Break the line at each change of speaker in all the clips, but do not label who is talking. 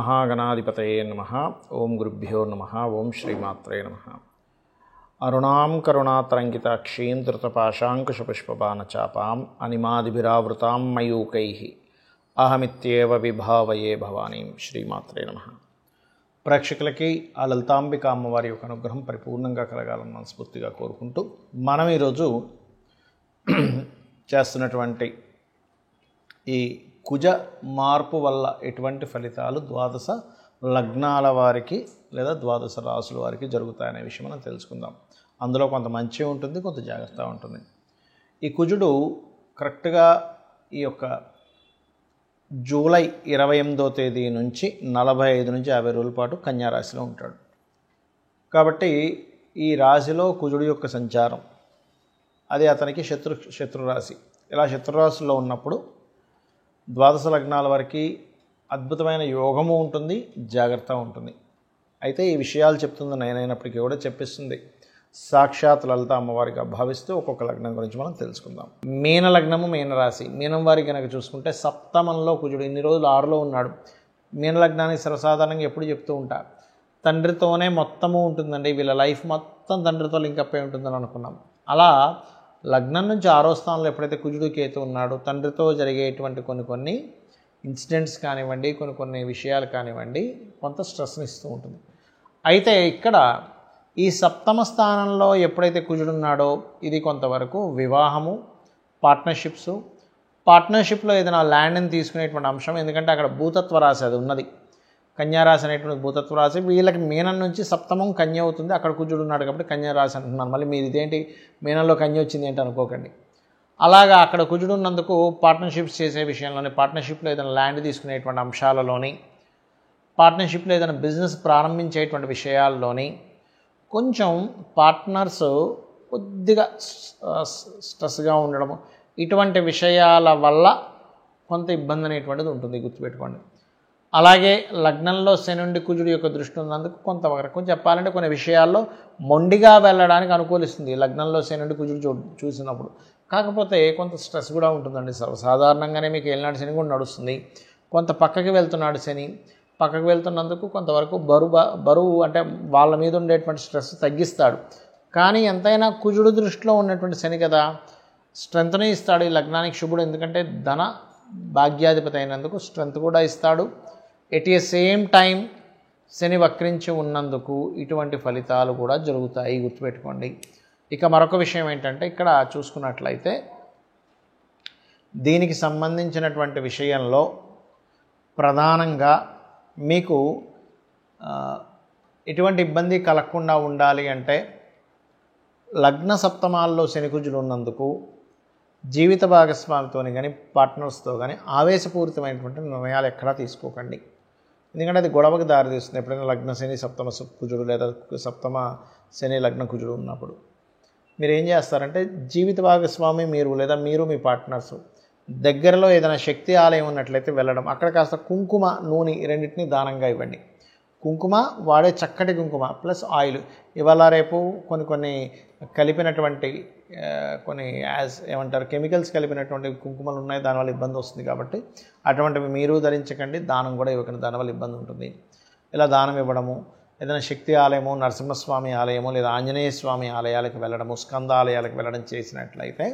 శ్రీమహాగణాధిపతయే నమః. ఓం గురుభ్యో నమః. ఓం శ్రీమాత్రే నమః. అరుణాం కరుణాతరంగితాక్షీం ధృతపాశాంకుశపుష్పబాణచాపాం అనిమాదిభిరావృతాం మయూకైః అహమిత్యేవ విభావయే భవానీం. శ్రీమాత్రే నమః. ప్రేక్షకులకి ఆ లలితాంబిక అమ్మవారి యొక్క అనుగ్రహం పరిపూర్ణంగా కలగాలని మనస్ఫూర్తిగా కోరుకుంటూ మనం ఈరోజు చేస్తున్నటువంటి ఈ కుజ మార్పు వల్ల ఎటువంటి ఫలితాలు ద్వాదశ లగ్నాల వారికి లేదా ద్వాదశ రాసుల వారికి జరుగుతాయనే విషయం మనం తెలుసుకుందాం. అందులో కొంత మంచి ఉంటుంది, కొంత జాగ్రత్త ఉంటుంది. ఈ కుజుడు కరెక్ట్గా ఈ యొక్క జూలై 28వ తేదీ నుంచి 45 నుంచి 50 రోజుల పాటు కన్యా రాశిలో ఉంటాడు. కాబట్టి ఈ రాశిలో కుజుడు యొక్క సంచారం అది అతనికి శత్రు రాశి. ఇలా శత్రురాశిలో ఉన్నప్పుడు ద్వాదశ లగ్నాల వారికి అద్భుతమైన యోగము ఉంటుంది, జాగ్రత్త ఉంటుంది. అయితే ఈ విషయాలు చెప్తుంది నేనైనప్పటికీ కూడా చెప్పిస్తుంది సాక్షాత్ లలిత అమ్మవారిగా భావిస్తూ ఒక్కొక్క లగ్నం గురించి మనం తెలుసుకుందాం. మీన లగ్నము, మీనరాశి. మీనం వారికి కనుక చూసుకుంటే సప్తమంలో కుజుడు ఇన్ని రోజులు 6లో ఉన్నాడు. మీన లగ్నానికి సర్వసాధారణంగా ఎప్పుడు చెప్తూ ఉంటా, తండ్రితోనే మొత్తము ఉంటుందండి, వీళ్ళ లైఫ్ మొత్తం తండ్రితో లింకప్ అయి ఉంటుందని అనుకున్నాం. అలా లగ్నం నుంచి 6వ స్థానంలో ఎప్పుడైతే కుజుడు కేతు ఉన్నాడో తండ్రితో జరిగేటువంటి కొన్ని ఇన్సిడెంట్స్ కానివ్వండి, కొన్ని విషయాలు కానివ్వండి, కొంత స్ట్రెస్ని ఇస్తూ ఉంటుంది. అయితే ఇక్కడ ఈ సప్తమ స్థానంలో ఎప్పుడైతే కుజుడు ఉన్నాడో ఇది కొంతవరకు వివాహము, పార్ట్నర్షిప్లో ఏదైనా ల్యాండ్ని తీసుకునేటువంటి అంశం. ఎందుకంటే అక్కడ భూతత్వ రాశి అది ఉన్నది, కన్యారాశి అనేటువంటి భూతత్వ రాశి. వీళ్ళకి మీనం నుంచి సప్తమం కన్య అవుతుంది, అక్కడ కుజుడు ఉన్నాడు కాబట్టి కన్యా రాశి అంటున్నాను. మళ్ళీ మీరు ఇదేంటి మీనంలో కన్య వచ్చింది ఏంటి అనుకోకండి. అలాగా అక్కడ కుజుడు ఉన్నందుకు పార్ట్నర్షిప్స్ చేసే విషయంలోని, పార్ట్నర్షిప్లో ఏదైనా ల్యాండ్ తీసుకునేటువంటి అంశాలలోని, పార్ట్నర్షిప్లో ఏదైనా బిజినెస్ ప్రారంభించేటువంటి విషయాల్లోని కొంచెం పార్ట్నర్స్ కొద్దిగా స్ట్రెస్గా ఉండడము, ఇటువంటి విషయాల వల్ల కొంత ఇబ్బంది అనేటువంటిది ఉంటుంది, గుర్తుపెట్టుకోండి. అలాగే లగ్నంలో శనుండి కుజుడు యొక్క దృష్టి ఉన్నందుకు కొంతవరకు చెప్పాలంటే కొన్ని విషయాల్లో మొండిగా వెళ్ళడానికి అనుకూలిస్తుంది లగ్నంలో శనుండి కుజుడు చూసినప్పుడు. కాకపోతే కొంత స్ట్రెస్ కూడా ఉంటుందండి. సర్వసాధారణంగానే మీకు ఏలినాటి శని కూడా నడుస్తుంది. కొంత పక్కకి వెళ్తున్నాడు శని, పక్కకు వెళ్తున్నందుకు కొంతవరకు బరువు అంటే వాళ్ళ మీద ఉండేటువంటి స్ట్రెస్ తగ్గిస్తాడు. కానీ ఎంతైనా కుజుడు దృష్టిలో ఉన్నటువంటి శని కదా, స్ట్రెంత్ని ఇస్తాడు ఈ లగ్నానికి శుభుడు. ఎందుకంటే ధన భాగ్యాధిపతి అయినందుకు స్ట్రెంత్ కూడా ఇస్తాడు. ఎట్ ఏ సేమ్ టైం శని వక్రించి ఉన్నందుకు ఇటువంటి ఫలితాలు కూడా జరుగుతాయి, గుర్తుపెట్టుకోండి. ఇక మరొక విషయం ఏంటంటే ఇక్కడ చూసుకున్నట్లయితే దీనికి సంబంధించినటువంటి విషయంలో ప్రధానంగా మీకు ఎటువంటి ఇబ్బంది కలగకుండా ఉండాలి అంటే లగ్న సప్తమాల్లో శనికుజులు ఉన్నందుకు జీవిత భాగస్వామితో కానీ పార్ట్నర్స్తో కానీ ఆవేశపూరితమైనటువంటి నిర్ణయాలు ఎక్కడా తీసుకోకండి. ఎందుకంటే అది గొడవకు దారితీస్తుంది. ఎప్పుడైనా లగ్న శని సప్తమ కుజుడు లేదా సప్తమ శని లగ్న కుజుడు ఉన్నప్పుడు మీరు ఏం చేస్తారంటే జీవిత భాగస్వామి మీరు లేదా మీరు మీ పార్ట్నర్స్ దగ్గరలో ఏదైనా శక్తి ఆలయం ఉన్నట్లయితే వెళ్ళడం, అక్కడ కాస్త కుంకుమ నూనె రెండింటినీ దానంగా ఇవ్వండి. కుంకుమ వాడే చక్కటి కుంకుమ ప్లస్ ఆయిల్. ఇవాళ రేపు కొన్ని కలిపినటువంటి ఏమంటారు కెమికల్స్ కలిపినటువంటి కుంకుమలు ఉన్నాయి, దానివల్ల ఇబ్బంది వస్తుంది. కాబట్టి అటువంటివి మీరు ధరించకండి, దానం కూడా ఇవ్వకండి, దానివల్ల ఇబ్బంది ఉంటుంది. ఇలా దానం ఇవ్వడము, ఏదైనా శక్తి ఆలయము, నరసింహస్వామి ఆలయము లేదా ఆంజనేయ స్వామి ఆలయాలకు వెళ్ళడము, స్కంద ఆలయాలకు వెళ్ళడం చేసినట్లయితే,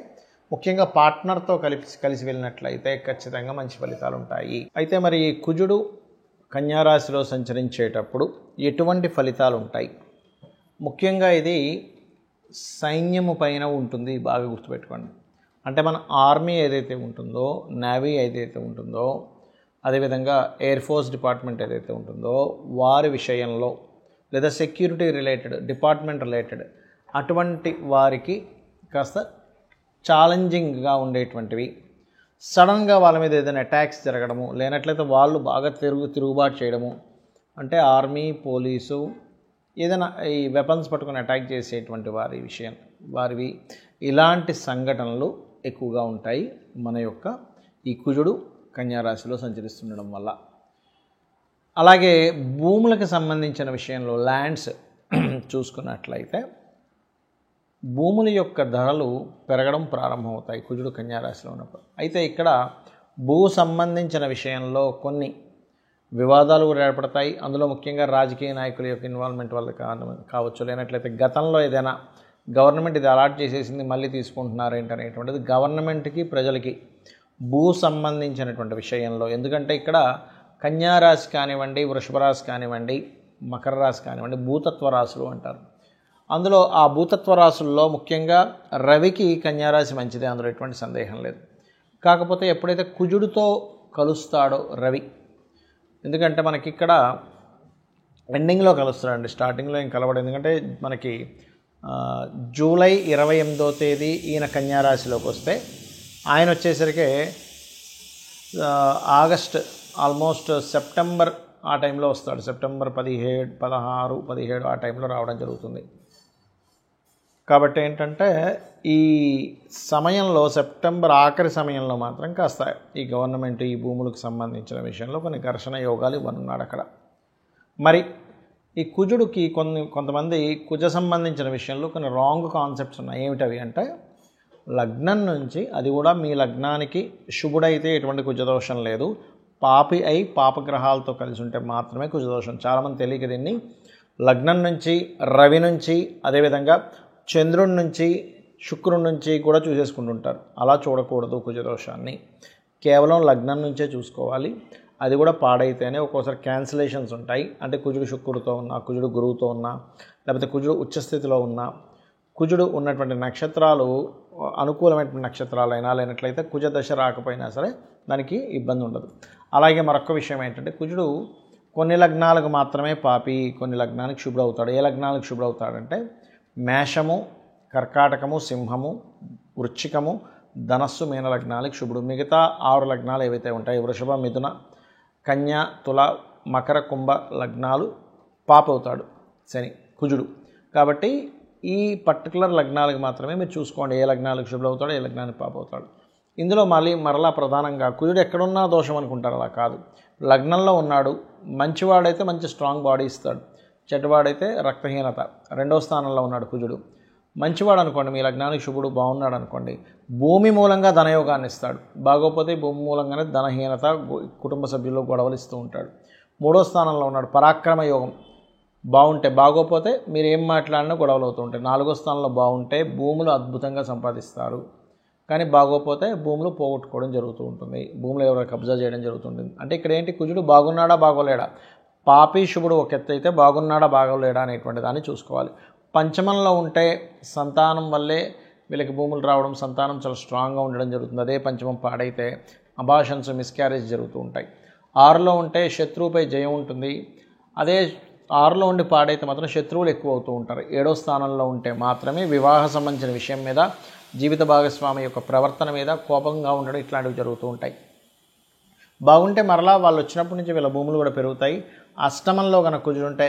ముఖ్యంగా పార్ట్నర్తో కలిసి వెళ్ళినట్లయితే ఖచ్చితంగా మంచి ఫలితాలు ఉంటాయి. అయితే మరి కుజుడు కన్యారాశిలో సంచరించేటప్పుడు ఎటువంటి ఫలితాలు ఉంటాయి? ముఖ్యంగా ఇది సైన్యము పైన ఉంటుంది, బాగా గుర్తుపెట్టుకోండి. అంటే మన ఆర్మీ ఏదైతే ఉంటుందో, నేవీ ఏదైతే ఉంటుందో, అదేవిధంగా ఎయిర్ ఫోర్స్ డిపార్ట్మెంట్ ఏదైతే ఉంటుందో వారి విషయంలో లేదా సెక్యూరిటీ రిలేటెడ్ డిపార్ట్మెంట్ రిలేటెడ్ అటువంటి వారికి కాస్త ఛాలెంజింగ్గా ఉండేటువంటివి, సడన్గా వాళ్ళ మీద ఏదైనా అటాక్స్ జరగడము, లేనట్లయితే వాళ్ళు బాగా తిరుగుబాటు చేయడము, అంటే ఆర్మీ పోలీసు ఏదైనా ఈ వెపన్స్ పట్టుకొని అటాక్ చేసేటువంటి వారివి ఇలాంటి సంఘటనలు ఎక్కువగా ఉంటాయి మన యొక్క ఈ కుజుడు కన్యారాశిలో సంచరిస్తుండడం వల్ల. అలాగే భూములకు సంబంధించిన విషయంలో ల్యాండ్స్ చూసుకున్నట్లయితే భూముల యొక్క ధరలు పెరగడం ప్రారంభమవుతాయి కుజుడు కన్యారాశిలో ఉన్నప్పుడు. అయితే ఇక్కడ భూ సంబంధించిన విషయంలో కొన్ని వివాదాలు కూడా ఏర్పడతాయి. అందులో ముఖ్యంగా రాజకీయ నాయకుల యొక్క ఇన్వాల్వ్మెంట్ వల్ల కావచ్చు, లేనట్లయితే గతంలో ఏదైనా గవర్నమెంట్ ఇది అలాట్ చేసేసింది మళ్ళీ తీసుకుంటున్నారు ఏంటనేటువంటిది గవర్నమెంట్కి ప్రజలకి భూ సంబంధించినటువంటి విషయంలో. ఎందుకంటే ఇక్కడ కన్యా రాశి కానివ్వండి, వృషభ రాశి కానివ్వండి, మకర రాశి కానివ్వండి భూతత్వ రాశులు అంటారు. అందులో ఆ భూతత్వ రాశుల్లో ముఖ్యంగా రవికి కన్యారాశి మంచిదే, అందులో ఎటువంటి సందేహం లేదు. కాకపోతే ఎప్పుడైతే కుజుడితో కలుస్తాడో రవి, ఎందుకంటే మనకి ఇక్కడ ఎండింగ్లో కలుస్తాడండి, స్టార్టింగ్లో ఏం కలవడు. ఎందుకంటే మనకి జూలై 28వ తేదీ ఈయన కన్యారాశిలోకి వస్తే ఆయన వచ్చేసరికి ఆగస్ట్ ఆల్మోస్ట్ సెప్టెంబర్ ఆ టైంలో వస్తాడు. సెప్టెంబర్ 17, 16, 17 ఆ టైంలో రావడం జరుగుతుంది. కాబట్టి ఏంటంటే ఈ సమయంలో సెప్టెంబర్ ఆఖరి సమయంలో మాత్రం కాస్త ఈ గవర్నమెంట్ ఈ భూములకు సంబంధించిన విషయంలో కొన్ని ఘర్షణ యోగాలు ఇవ్వనున్నాడు అక్కడ. మరి ఈ కుజుడికి కొంతమంది కుజ సంబంధించిన విషయంలో కొన్ని రాంగ్ కాన్సెప్ట్స్ ఉన్నాయి. ఏమిటవి అంటే లగ్నం నుంచి, అది కూడా మీ లగ్నానికి శుభుడైతే ఎటువంటి కుజదోషం లేదు, పాపి అయి పాపగ్రహాలతో కలిసి ఉంటే మాత్రమే కుజదోషం. చాలామంది తెలియక దీన్ని లగ్నం నుంచి, రవి నుంచి, అదేవిధంగా చంద్రుడి నుంచి, శుక్రుడి నుంచి కూడా చూసేసుకుంటుంటారు. అలా చూడకూడదు కుజదోషాన్ని. కేవలం లగ్నం నుంచే చూసుకోవాలి. అది కూడా పాడైతేనే ఒక్కోసారి క్యాన్సిలేషన్స్ ఉంటాయి. అంటే కుజుడు శుక్రుడితో ఉన్నా, కుజుడు గురువుతో ఉన్నా, లేకపోతే కుజుడు ఉచ్చస్థితిలో ఉన్నా, కుజుడు ఉన్నటువంటి నక్షత్రాలు అనుకూలమైనటువంటి నక్షత్రాలైనా లేనట్లయితే కుజ దశ రాకపోయినా సరే దానికి ఇబ్బంది ఉండదు. అలాగే మరొక విషయం ఏంటంటే కుజుడు కొన్ని లగ్నాలకు మాత్రమే పాపి, కొన్ని లగ్నానికి శుభ్రవుతాడు. ఏ లగ్నాలకు శుభ్రవుతాడంటే మేషము, కర్కాటకము, సింహము, వృశ్చికము, ధనస్సు, మీన లగ్నాలకు శుభుడు. మిగతా 6 లగ్నాలు ఏవైతే ఉంటాయి వృషభ, మిథున, కన్య, తుల, మకర, కుంభ లగ్నాలు పాపవుతాడు శని, కుజుడు. కాబట్టి ఈ పర్టికులర్ లగ్నాలకు మాత్రమే మీరు చూసుకోండి ఏ లగ్నాలకు శుభ్రవుతాడో, ఏ లగ్నానికి పాపవుతాడు. ఇందులో మరలా ప్రధానంగా కుజుడు ఎక్కడున్నా దోషం అనుకుంటారు, అలా కాదు. లగ్నంలో ఉన్నాడు, మంచివాడైతే మంచి స్ట్రాంగ్ బాడీ ఇస్తాడు, చెడ్డవాడైతే రక్తహీనత. 2వ స్థానంలో ఉన్నాడు కుజుడు. మంచివాడు అనుకోండి, మీ లగ్నానికి శుభుడు బాగున్నాడు అనుకోండి, భూమి మూలంగా ధనయోగాన్ని ఇస్తాడు. బాగోపోతే భూమి మూలంగానే ధనహీనత, కుటుంబ సభ్యుల్లో గొడవలు ఇస్తూ ఉంటాడు. 3వ స్థానంలో ఉన్నాడు, పరాక్రమ యోగం. బాగుంటే, బాగోపోతే మీరు ఏం మాట్లాడినా గొడవలు అవుతూ ఉంటాయి. 4వ స్థానంలో బాగుంటే భూములు అద్భుతంగా సంపాదిస్తారు, కానీ బాగోపోతే భూములు పోగొట్టుకోవడం జరుగుతూ ఉంటుంది, భూములు ఎవరైనా కబ్జా చేయడం జరుగుతుంటుంది. అంటే ఇక్కడ ఏంటి, కుజుడు బాగున్నాడా బాగోలేడా, పాపి శుభుడు ఒక ఎత్తు అయితే బాగున్నాడా బాగోలేడా అనేటువంటి దాన్ని చూసుకోవాలి. పంచమంలో ఉంటే సంతానం వల్లే వీళ్ళకి భూములు రావడం, సంతానం చాలా స్ట్రాంగ్గా ఉండడం జరుగుతుంది. అదే పంచమం పాడైతే అబాషన్స్, మిస్క్యారేజ్ జరుగుతూ ఉంటాయి. 6లో ఉంటే శత్రువుపై జయం ఉంటుంది. అదే 6లో ఉండి పాడైతే మాత్రం శత్రువులు ఎక్కువ అవుతూ ఉంటారు. 7వ స్థానంలో ఉంటే మాత్రమే వివాహ సంబంధించిన విషయం మీద, జీవిత భాగస్వామి యొక్క ప్రవర్తన మీద కోపంగా ఉండడం, ఇట్లాంటివి జరుగుతూ ఉంటాయి. బాగుంటే మరలా వాళ్ళు వచ్చినప్పటి నుంచి వీళ్ళ భూములు కూడా పెరుగుతాయి. అష్టమంలో కనుక కుజుంటే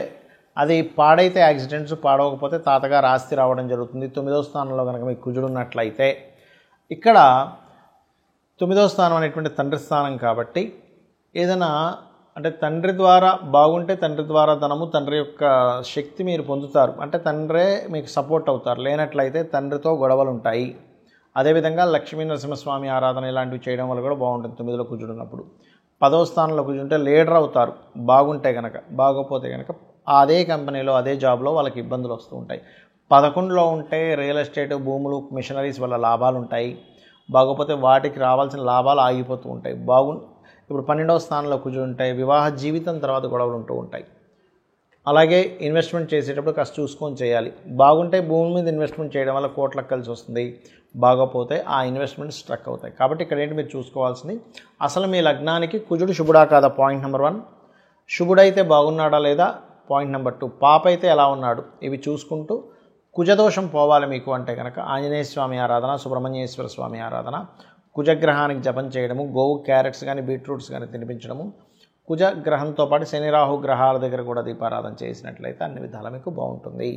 అది పాడైతే యాక్సిడెంట్స్, పాడవకపోతే తాతగారు ఆస్తి రావడం జరుగుతుంది. 9వ స్థానంలో కనుక మీకు కుజుడు ఉన్నట్లయితే, ఇక్కడ 9వ స్థానం అనేటువంటి తండ్రి స్థానం కాబట్టి ఏదైనా అంటే తండ్రి ద్వారా బాగుంటే తండ్రి ద్వారా ధనము, తండ్రి యొక్క శక్తి మీరు పొందుతారు. అంటే తండ్రే మీకు సపోర్ట్ అవుతారు. లేనట్లయితే తండ్రితో గొడవలు ఉంటాయి. అదేవిధంగా లక్ష్మీ నరసింహస్వామి ఆరాధన ఇలాంటివి చేయడం వల్ల కూడా బాగుంటుంది 9లో కుజుడు ఉన్నప్పుడు. 10వ స్థానంలో కుజుంటే లీడర్ అవుతారు బాగుంటే కనుక. బాగోపోతే కనుక అదే కంపెనీలో, అదే జాబ్లో వాళ్ళకి ఇబ్బందులు వస్తూ ఉంటాయి. 11లో ఉంటే రియల్ ఎస్టేట్, భూములు, మిషనరీస్ వల్ల లాభాలు ఉంటాయి. బాగోపోతే వాటికి రావాల్సిన లాభాలు ఆగిపోతూ ఉంటాయి. ఇప్పుడు 12వ స్థానంలో కుజుడు ఉంటాయి, వివాహ జీవితం తర్వాత గొడవలు ఉంటూ ఉంటాయి. అలాగే ఇన్వెస్ట్మెంట్ చేసేటప్పుడు కాస్త చూసుకొని చేయాలి. బాగుంటే భూమి మీద ఇన్వెస్ట్మెంట్ చేయడం వల్ల కోట్లకు కలిసి వస్తుంది, బాగోపోతే ఆ ఇన్వెస్ట్మెంట్ స్ట్రక్ అవుతాయి. కాబట్టి ఇక్కడ ఏంటి మీరు చూసుకోవాల్సింది, అసలు మీ లగ్నానికి కుజుడు శుభుడా కాదా, పాయింట్ నెంబర్ 1. శుభుడైతే బాగున్నాడా లేదా, పాయింట్ నెంబర్ 2. పాప అయితే ఎలా ఉన్నాడు, ఇవి చూసుకుంటూ కుజదోషం పోవాలి మీకు అంటే కనుక ఆంజనేయ స్వామి ఆరాధన, సుబ్రహ్మణ్యేశ్వర స్వామి ఆరాధన, కుజగ్రహానికి జపం చేయడము, గోవు క్యారెట్స్ కానీ బీట్రూట్స్ కానీ తినిపించడము, కుజగ్రహంతో పాటు శని రాహు గ్రహాల దగ్గర కూడా దీపారాధన చేసినట్లయితే అన్ని విధాలా మీకు బాగుంటుంది.